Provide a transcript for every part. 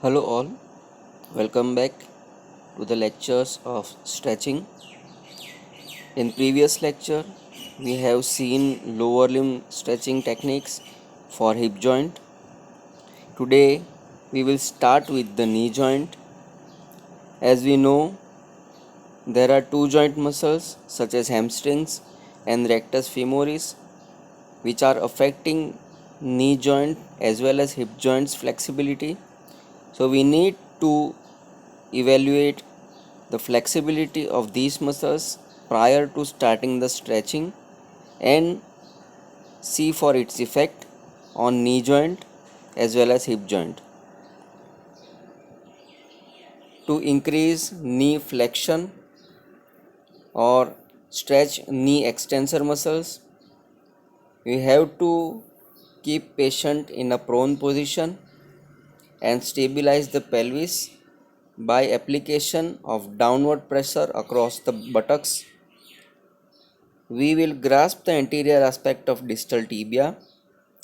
Hello all, welcome back to the lectures of stretching. In previous lecture, we have seen lower limb stretching techniques for hip joint. Today, we will start with the knee joint. As we know, there are two joint muscles such as hamstrings and rectus femoris which are affecting knee joint as well as hip joints flexibility. So we need to evaluate the flexibility of these muscles prior to starting the stretching and see for its effect on knee joint as well as hip joint. To increase knee flexion or stretch knee extensor muscles, we have to keep patient in a prone position and stabilize the pelvis by application of downward pressure across the buttocks. We will grasp the anterior aspect of distal tibia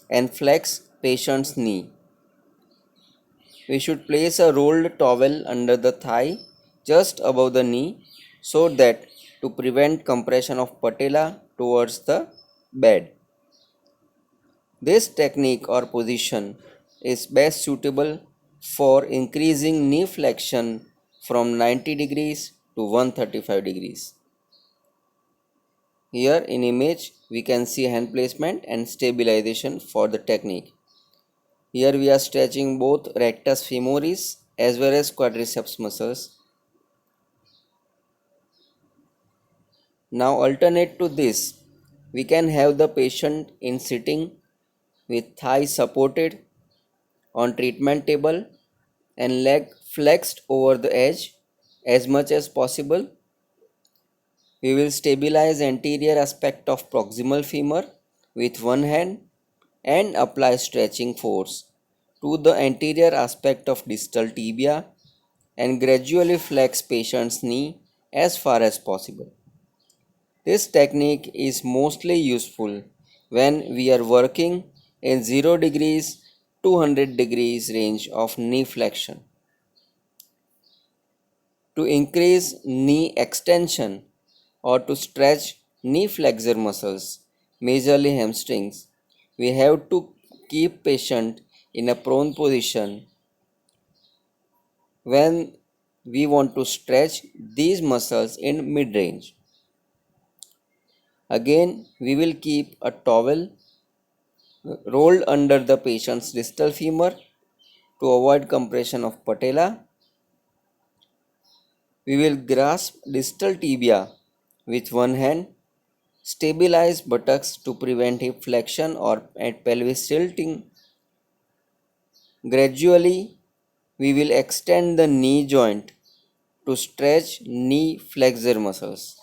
and flex patient's knee. We should place a rolled towel under the thigh just above the knee so that to prevent compression of patella towards the bed. This technique or position is best suitable for increasing knee flexion from 90 degrees to 135 degrees. Here in image we can see hand placement and stabilization for the technique. Here we are stretching both rectus femoris as well as quadriceps muscles. Now alternate to this, we can have the patient in sitting with thigh supported on treatment table and leg flexed over the edge as much as possible. We will stabilize anterior aspect of proximal femur with one hand and apply stretching force to the anterior aspect of distal tibia and gradually flex patient's knee as far as possible. This technique is mostly useful when we are working in 0 degrees to 100 degrees range of knee flexion. To increase knee extension or to stretch knee flexor muscles, majorly hamstrings, we have to keep patient in a prone position when we want to stretch these muscles in mid-range. Again, we will keep a towel rolled under the patient's distal femur to avoid compression of patella. We will grasp distal tibia with one hand, stabilize buttocks to prevent hip flexion or pelvis tilting. Gradually, we will extend the knee joint to stretch knee flexor muscles.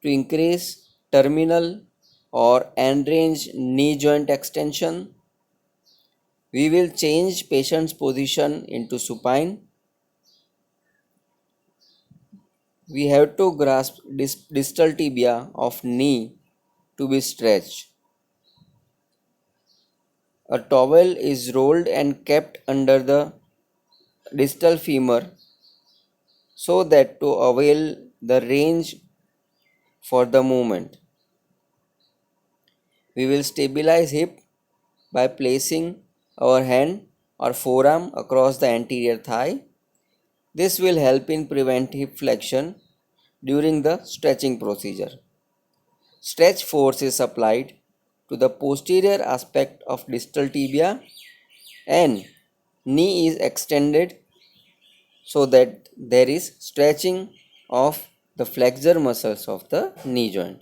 To increase terminal or end range knee joint extension, we will change patient's position into supine. We have to grasp distal tibia of knee to be stretched. A towel is rolled and kept under the distal femur so that to avail the range for the movement. We will stabilize hip by placing our hand or forearm across the anterior thigh. This will help in prevent hip flexion during the stretching procedure. Stretch force is applied to the posterior aspect of distal tibia and knee is extended so that there is stretching of the flexor muscles of the knee joint.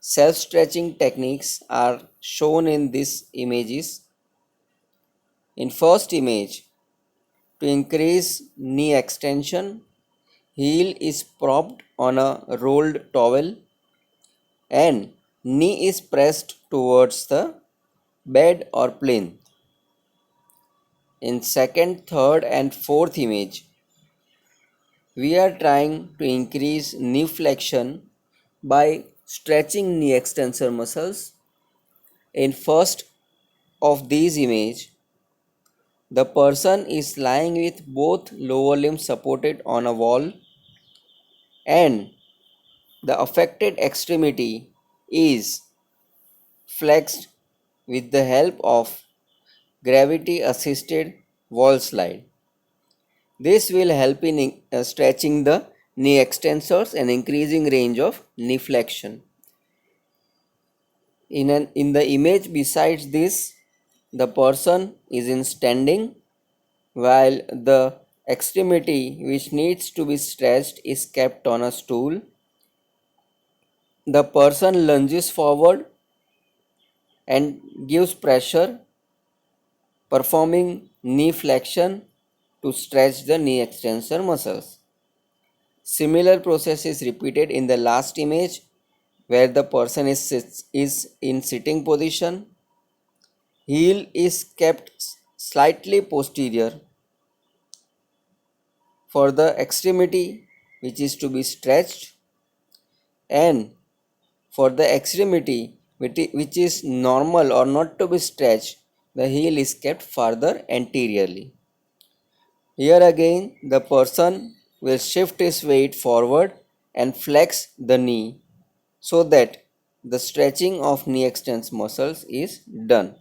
Self-stretching techniques are shown in these images. In first image, to increase knee extension, heel is propped on a rolled towel and knee is pressed towards the bed or plane. In second, third and fourth image, we are trying to increase knee flexion by stretching knee extensor muscles. In first of these image, the person is lying with both lower limbs supported on a wall and the affected extremity is flexed with the help of gravity assisted wall slide. This will help in stretching the knee extensors and increasing range of knee flexion. In the image besides this, the person is in standing while the extremity which needs to be stretched is kept on a stool. The person lunges forward and gives pressure, performing knee flexion to stretch the knee extensor muscles. Similar process is repeated in the last image where the person is in sitting position. Heel is kept slightly posterior for the extremity which is to be stretched, and for the extremity which is normal or not to be stretched, the heel is kept further anteriorly. Here again the person will shift his weight forward and flex the knee so that the stretching of knee extensor muscles is done.